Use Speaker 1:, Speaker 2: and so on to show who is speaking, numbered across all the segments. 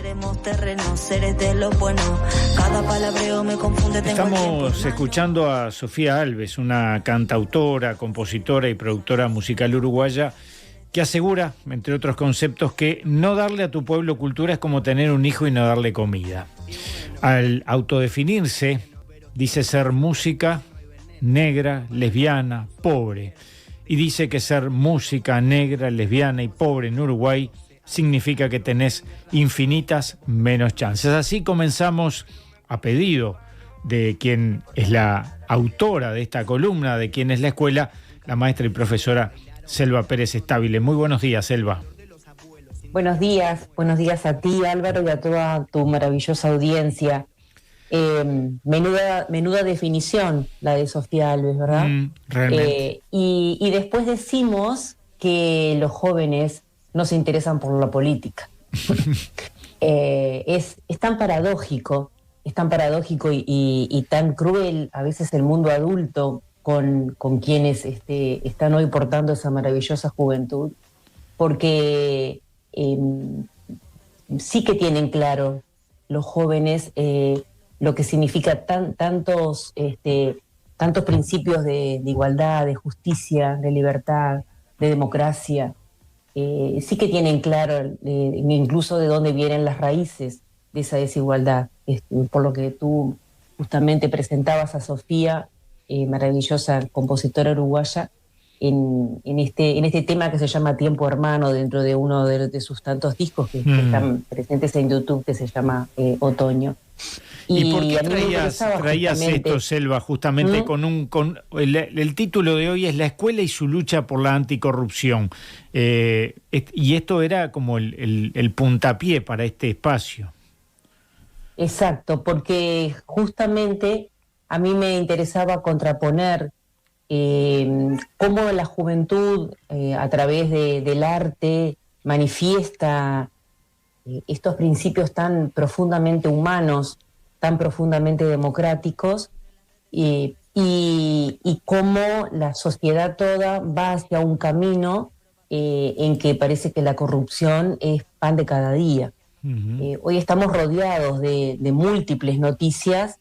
Speaker 1: queremos terrenos, seres de lo bueno. Cada palabreo me confunde.
Speaker 2: Estamos escuchando a Sofía Alves, una cantautora, compositora y productora musical uruguaya, que asegura, entre otros conceptos, que no darle a tu pueblo cultura es como tener un hijo y no darle comida. Al autodefinirse, dice ser música negra, lesbiana, pobre. Y dice que ser música negra, lesbiana y pobre en Uruguay significa que tenés infinitas menos chances. Así comenzamos, a pedido de quien es la autora de esta columna, de quien es la escuela, la maestra y profesora Selva Pérez Estabile. Muy buenos días, Selva.
Speaker 3: Buenos días a ti, Álvaro, y a toda tu maravillosa audiencia. Menuda definición la de Sofía Alves, ¿verdad?
Speaker 2: Realmente.
Speaker 3: Y después decimos que los jóvenes no se interesan por la política. Es tan paradójico y tan cruel a veces el mundo adulto con quienes están hoy portando esa maravillosa juventud, porque sí que tienen claro los jóvenes lo que significa tantos principios de igualdad, de justicia, de libertad, de democracia. Sí que tienen claro incluso de dónde vienen las raíces de esa desigualdad. Por lo que tú justamente presentabas a Sofía, maravillosa compositora uruguaya, en este tema que se llama Tiempo Hermano, dentro de uno de sus tantos discos que están presentes en YouTube, que se llama Otoño.
Speaker 2: ¿Y por qué traías esto, Selva, justamente con el título de hoy es La Escuela y su lucha por la anticorrupción? Y esto era como el puntapié para este espacio.
Speaker 3: Exacto, porque justamente a mí me interesaba contraponer cómo la juventud a través del arte manifiesta estos principios tan profundamente humanos, tan profundamente democráticos, y cómo la sociedad toda va hacia un camino en que parece que la corrupción es pan de cada día. Hoy estamos rodeados de múltiples noticias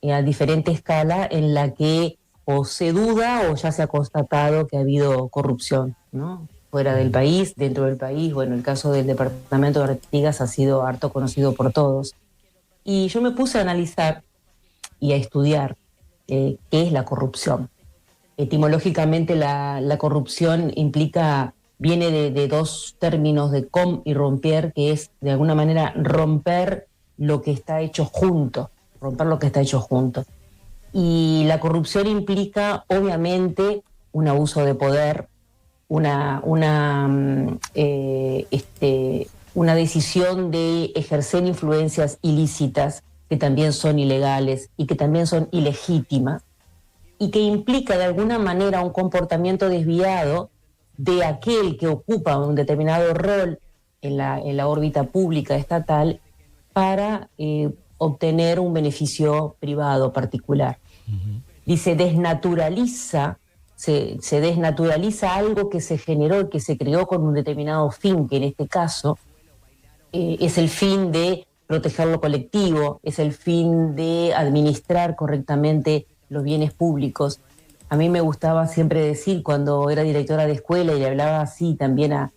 Speaker 3: a diferente escala en la que o se duda o ya se ha constatado que ha habido corrupción, ¿no? Fuera del país, dentro del país. Bueno, el caso del departamento de Artigas ha sido harto conocido por todos. Y yo me puse a analizar y a estudiar qué es la corrupción. Etimológicamente la corrupción viene de dos términos, de com y romper, que es de alguna manera romper lo que está hecho junto, Y la corrupción implica obviamente un abuso de poder, una decisión de ejercer influencias ilícitas que también son ilegales y que también son ilegítimas, y que implica de alguna manera un comportamiento desviado de aquel que ocupa un determinado rol en la órbita pública estatal para obtener un beneficio privado particular. Dice, se desnaturaliza algo que se generó y que se creó con un determinado fin, que en este caso es el fin de proteger lo colectivo, es el fin de administrar correctamente los bienes públicos. A mí me gustaba siempre decir, cuando era directora de escuela y le hablaba así también a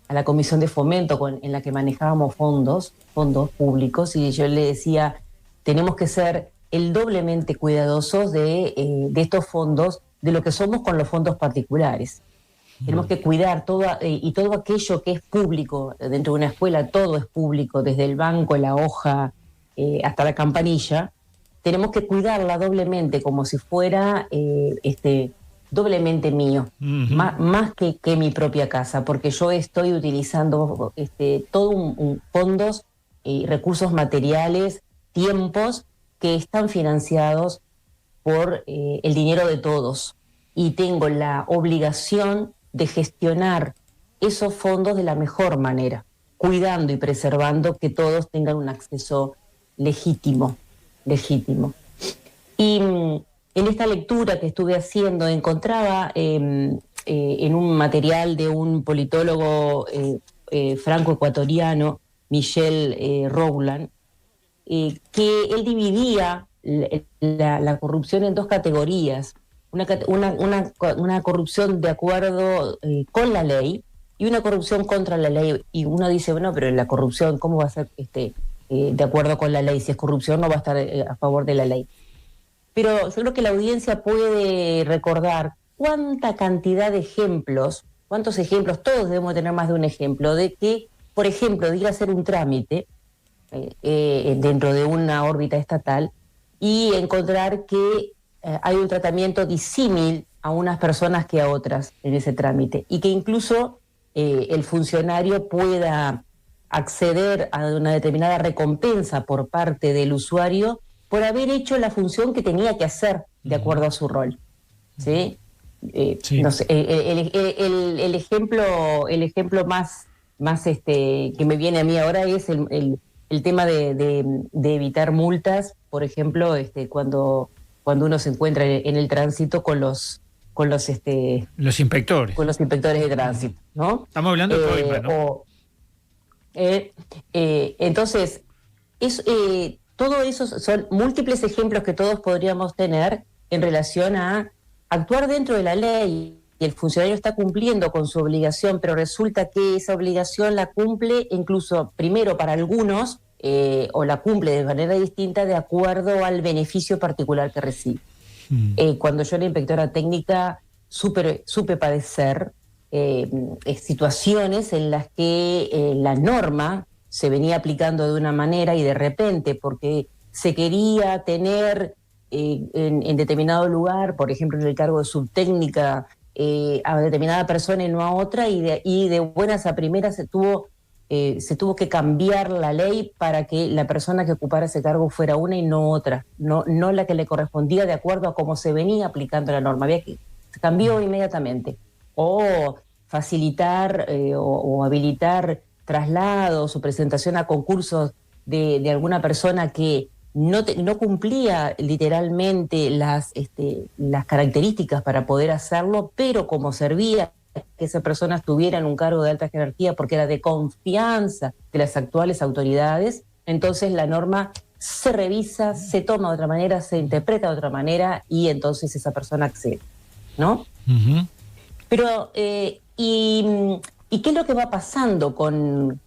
Speaker 3: la comisión de fomento en la que manejábamos fondos públicos, y yo le decía, tenemos que ser el doblemente cuidadosos de estos fondos, de lo que somos con los fondos particulares. Tenemos que cuidar todo aquello que es público dentro de una escuela. Todo es público, desde el banco, la hoja, hasta la campanilla. Tenemos que cuidarla doblemente, como si fuera doblemente mío, más que mi propia casa, porque yo estoy utilizando todos fondos, recursos materiales, tiempos que están financiados por el dinero de todos, y tengo la obligación de gestionar esos fondos de la mejor manera, cuidando y preservando que todos tengan un acceso legítimo. Y en esta lectura que estuve haciendo encontraba en un material de un politólogo franco-ecuatoriano, Michel Rowland, que él dividía la corrupción en dos categorías, una corrupción de acuerdo con la ley y una corrupción contra la ley. Y uno dice, bueno, pero la corrupción, ¿cómo va a ser de acuerdo con la ley? Si es corrupción, no va a estar a favor de la ley. Pero yo creo que la audiencia puede recordar cuánta cantidad de ejemplos, cuántos ejemplos, todos debemos tener más de un ejemplo, de que, por ejemplo, de ir a hacer un trámite dentro de una órbita estatal y encontrar que hay un tratamiento disímil a unas personas que a otras en ese trámite, y que incluso el funcionario pueda acceder a una determinada recompensa por parte del usuario por haber hecho la función que tenía que hacer de acuerdo a su rol. ¿Sí?
Speaker 2: Sí.
Speaker 3: No sé, el ejemplo más que me viene a mí ahora es el tema de evitar multas, por ejemplo, cuando uno se encuentra en el tránsito con los
Speaker 2: inspectores.
Speaker 3: Con los inspectores de tránsito, ¿no?
Speaker 2: Estamos hablando de coima, ¿no?
Speaker 3: Entonces, todo eso son múltiples ejemplos que todos podríamos tener en relación a actuar dentro de la ley, y el funcionario está cumpliendo con su obligación, pero resulta que esa obligación la cumple incluso primero para algunos, o la cumple de manera distinta de acuerdo al beneficio particular que recibe. Cuando yo era inspectora técnica supe padecer situaciones en las que la norma se venía aplicando de una manera y de repente, porque se quería tener en determinado lugar, por ejemplo en el cargo de subtécnica, a determinada persona y no a otra, y de buenas a primeras se tuvo que cambiar la ley para que la persona que ocupara ese cargo fuera una y no otra, no la que le correspondía de acuerdo a cómo se venía aplicando la norma. Se cambió inmediatamente. O facilitar o habilitar traslados o presentación a concursos de alguna persona que no cumplía literalmente las características para poder hacerlo, pero como servía que esa persona estuviera en un cargo de alta jerarquía porque era de confianza de las actuales autoridades, entonces la norma se revisa, se toma de otra manera, se interpreta de otra manera y entonces esa persona accede, ¿no?
Speaker 2: Uh-huh.
Speaker 3: Pero, ¿y qué es lo que va pasando con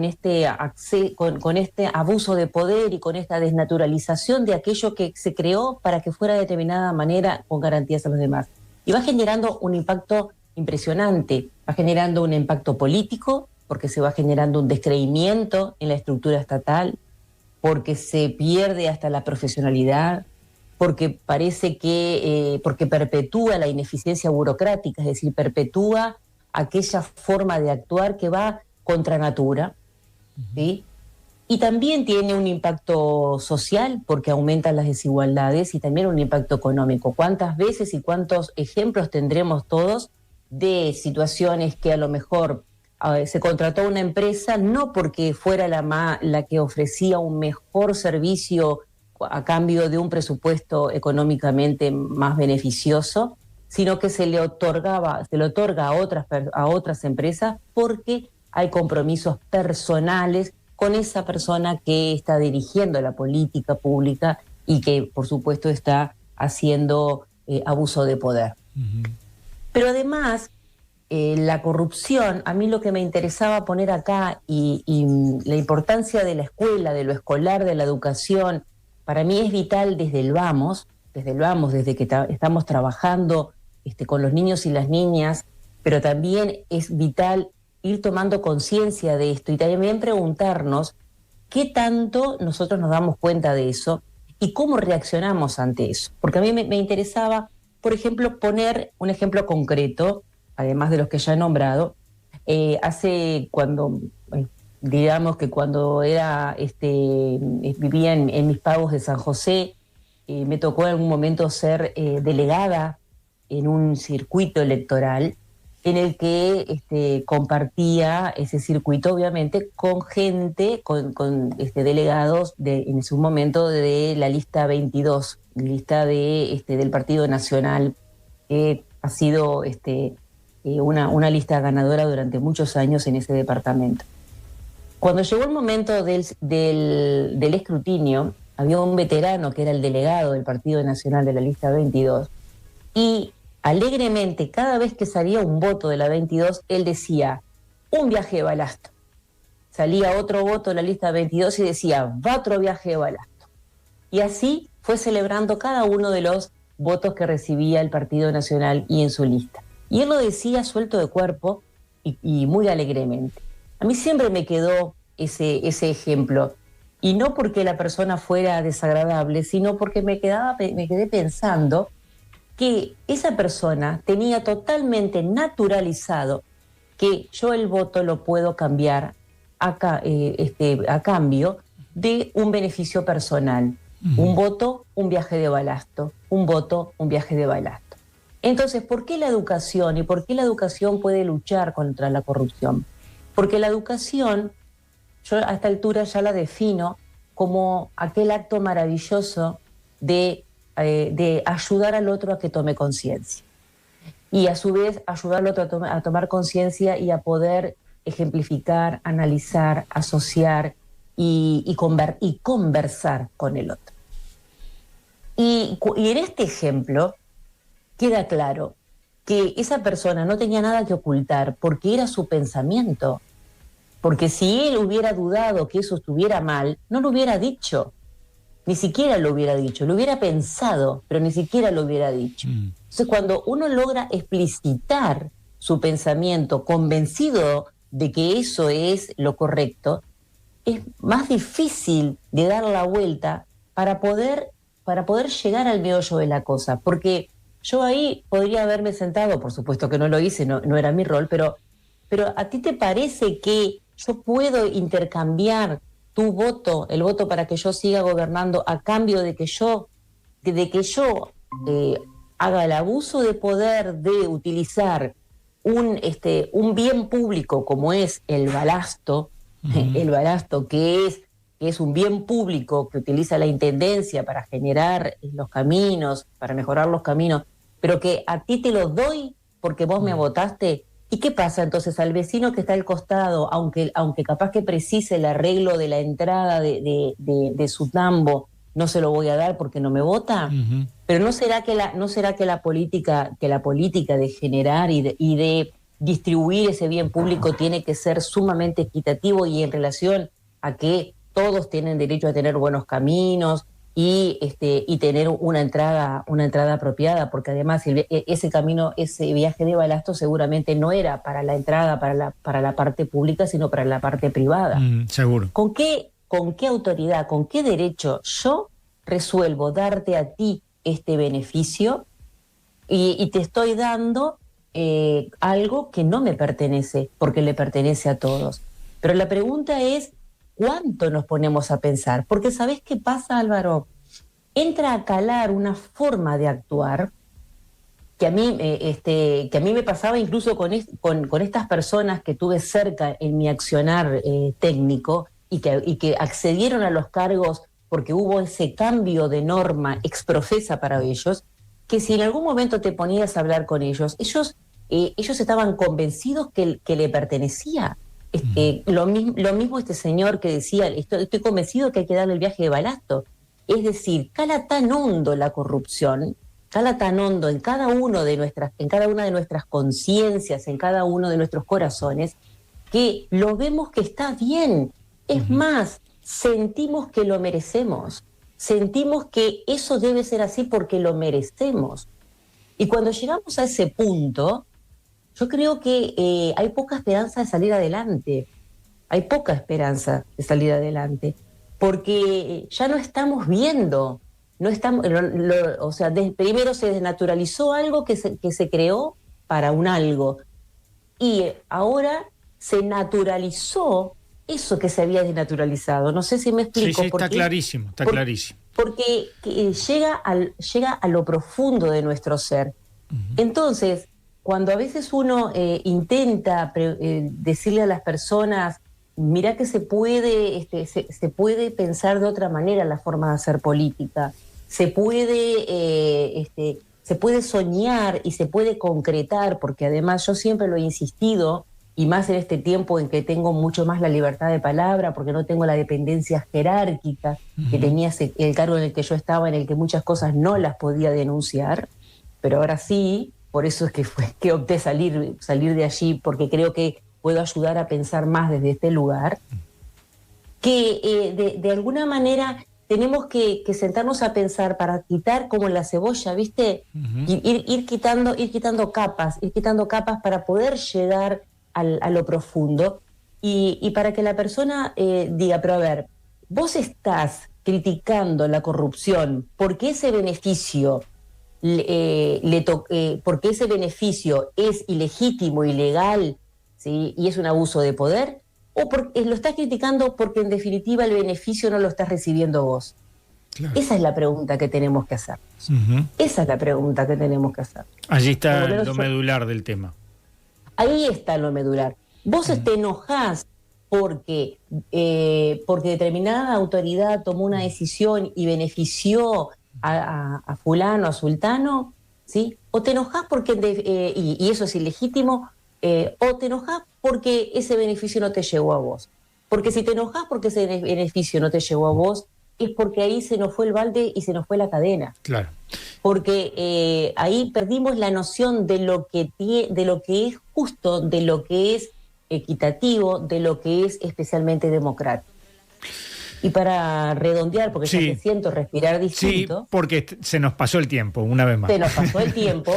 Speaker 3: este con este abuso de poder y con esta desnaturalización de aquello que se creó para que fuera de determinada manera con garantías a los demás? Y va generando un impacto impresionante, va generando un impacto político, porque se va generando un descreimiento en la estructura estatal, porque se pierde hasta la profesionalidad, porque parece que porque perpetúa la ineficiencia burocrática, es decir, perpetúa aquella forma de actuar que va contra natura, ¿sí? Y también tiene un impacto social porque aumentan las desigualdades y también un impacto económico. ¿Cuántas veces y cuántos ejemplos tendremos todos de situaciones que a lo mejor se contrató una empresa no porque fuera la que ofrecía un mejor servicio a cambio de un presupuesto económicamente más beneficioso, sino que se le otorga a otras empresas porque hay compromisos personales con esa persona que está dirigiendo la política pública y que, por supuesto, está haciendo abuso de poder. Uh-huh. Pero además, la corrupción, a mí lo que me interesaba poner acá y la importancia de la escuela, de lo escolar, de la educación, para mí es vital desde el vamos, desde que estamos trabajando con los niños y las niñas, pero también es vital ir tomando conciencia de esto y también preguntarnos qué tanto nosotros nos damos cuenta de eso y cómo reaccionamos ante eso. Porque a mí me interesaba, por ejemplo, poner un ejemplo concreto, además de los que ya he nombrado. Digamos que cuando vivía en Mis Pagos de San José, me tocó en algún momento ser delegada en un circuito electoral en el que compartía ese circuito, obviamente, con gente, con delegados en su momento de la lista 22, lista del Partido Nacional, que ha sido una lista ganadora durante muchos años en ese departamento. Cuando llegó el momento del escrutinio, había un veterano que era el delegado del Partido Nacional de la lista 22, y alegremente, cada vez que salía un voto de la 22, él decía, un viaje de balasto. Salía otro voto de la lista 22 y decía, va otro viaje de balasto. Y así fue celebrando cada uno de los votos que recibía el Partido Nacional y en su lista. Y él lo decía suelto de cuerpo y muy alegremente. A mí siempre me quedó ese ejemplo, y no porque la persona fuera desagradable, sino porque me quedé pensando que esa persona tenía totalmente naturalizado que yo el voto lo puedo cambiar a cambio de un beneficio personal. Un voto, un viaje de balasto. Un voto, un viaje de balasto. Entonces, ¿por qué la educación? ¿Y por qué la educación puede luchar contra la corrupción? Porque la educación, yo a esta altura ya la defino como aquel acto maravilloso de ayudar al otro a que tome conciencia. Y a su vez ayudar al otro a tomar conciencia y a poder ejemplificar, analizar, asociar y conversar con el otro. Y en este ejemplo queda claro que esa persona no tenía nada que ocultar porque era su pensamiento. Porque si él hubiera dudado que eso estuviera mal, no lo hubiera dicho. Ni siquiera lo hubiera dicho, lo hubiera pensado, pero ni siquiera lo hubiera dicho. Entonces, cuando uno logra explicitar su pensamiento convencido de que eso es lo correcto, es más difícil de dar la vuelta para poder llegar al meollo de la cosa. Porque yo ahí podría haberme sentado, por supuesto que no lo hice, no era mi rol, pero ¿a ti te parece que yo puedo intercambiar tu voto, el voto para que yo siga gobernando, a cambio de que yo haga el abuso de poder de utilizar un bien público como es el balasto, el balasto que es un bien público que utiliza la intendencia para generar los caminos, para mejorar los caminos, pero que a ti te lo doy porque vos me votaste? ¿Y qué pasa entonces al vecino que está al costado, aunque capaz que precise el arreglo de la entrada de su tambo, no se lo voy a dar porque no me vota? Pero ¿no será que la política de generar y de distribuir ese bien público tiene que ser sumamente equitativo y en relación a que todos tienen derecho a tener buenos caminos y tener una entrada apropiada? Porque además ese camino, ese viaje de balasto seguramente no era para la entrada, para la parte pública, sino para la parte privada.
Speaker 2: Seguro.
Speaker 3: ¿Con qué autoridad, con qué derecho yo resuelvo darte a ti este beneficio y te estoy dando algo que no me pertenece, porque le pertenece a todos? Pero la pregunta es, ¿cuánto nos ponemos a pensar? Porque ¿sabés qué pasa, Álvaro? Entra a calar una forma de actuar que a mí me pasaba incluso con estas personas que tuve cerca en mi accionar técnico y que accedieron a los cargos porque hubo ese cambio de norma exprofesa para ellos, que si en algún momento te ponías a hablar con ellos estaban convencidos que le pertenecía. Lo mismo este señor que decía, estoy convencido que hay que darle el viaje de balasto. Es decir, cala tan hondo la corrupción, cala tan hondo en cada una de nuestras conciencias, en cada uno de nuestros corazones, que lo vemos que está bien. Es más, sentimos que lo merecemos. Sentimos que eso debe ser así porque lo merecemos. Y cuando llegamos a ese punto, yo creo que hay poca esperanza de salir adelante. Hay poca esperanza de salir adelante. Porque ya no estamos viendo. Primero se desnaturalizó algo que se creó para un algo. Y ahora se naturalizó eso que se había desnaturalizado. No sé si me explico.
Speaker 2: Sí, está clarísimo, clarísimo.
Speaker 3: Porque llega a lo profundo de nuestro ser. Entonces, cuando a veces uno intenta decirle a las personas, mira que se puede pensar de otra manera la forma de hacer política, se puede soñar y se puede concretar, porque además yo siempre lo he insistido, y más en este tiempo en que tengo mucho más la libertad de palabra, porque no tengo la dependencia jerárquica que tenía el cargo en el que yo estaba, en el que muchas cosas no las podía denunciar, pero ahora sí, por eso es que opté salir de allí, porque creo que puedo ayudar a pensar más desde este lugar, que de alguna manera tenemos que sentarnos a pensar para quitar como la cebolla, ¿viste? Ir quitando capas para poder llegar a lo profundo y para que la persona diga, pero a ver, vos estás criticando la corrupción porque ese beneficio porque ese beneficio es ilegítimo, ilegal, ¿sí? Y es un abuso de poder, o porque lo estás criticando porque en definitiva el beneficio no lo estás recibiendo vos. Claro. Esa es la pregunta que tenemos que hacer. Esa es la pregunta que tenemos que hacer.
Speaker 2: Allí está lo medular del tema.
Speaker 3: Ahí está lo medular. Vos te enojás porque determinada autoridad tomó una decisión y benefició a fulano, a sultano, ¿sí? O te enojás porque, y eso es ilegítimo, o te enojás porque ese beneficio no te llegó a vos. Porque si te enojás porque ese beneficio no te llegó a vos, es porque ahí se nos fue el balde y se nos fue la cadena. Claro. Porque ahí perdimos la noción de lo que es justo, de lo que es equitativo, de lo que es especialmente democrático. Y para redondear, porque ya te siento respirar distinto.
Speaker 2: Sí, porque se nos pasó el tiempo, una vez más.
Speaker 3: Se nos pasó el tiempo,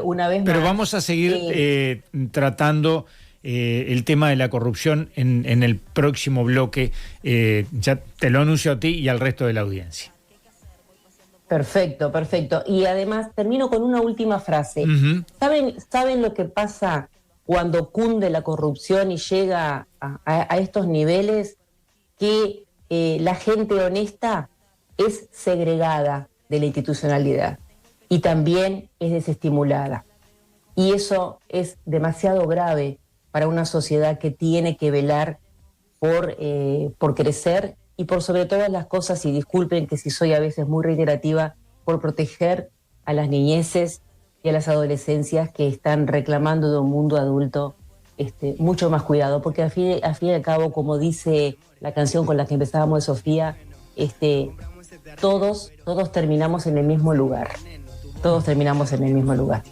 Speaker 3: una vez más.
Speaker 2: Pero vamos a seguir tratando el tema de la corrupción en el próximo bloque. Ya te lo anuncio a ti y al resto de la audiencia.
Speaker 3: Perfecto. Y además termino con una última frase. ¿Saben lo que pasa cuando cunde la corrupción y llega a estos niveles? Que la gente honesta es segregada de la institucionalidad y también es desestimulada. Y eso es demasiado grave para una sociedad que tiene que velar por crecer y por sobre todas las cosas, y disculpen que si soy a veces muy reiterativa, por proteger a las niñeces y a las adolescencias que están reclamando de un mundo adulto mucho más cuidado, porque al fin y al cabo, como dice la canción con la que empezábamos de Sofía, todos terminamos en el mismo lugar. Todos terminamos en el mismo lugar.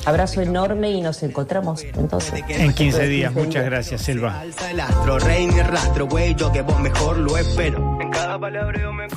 Speaker 3: Abrazo enorme y nos encontramos entonces.
Speaker 2: En 15 días. Muchas gracias, Selva.
Speaker 4: Alza el astro, rey mi rastro, güey, yo que vos mejor lo espero. En cada palabra yo me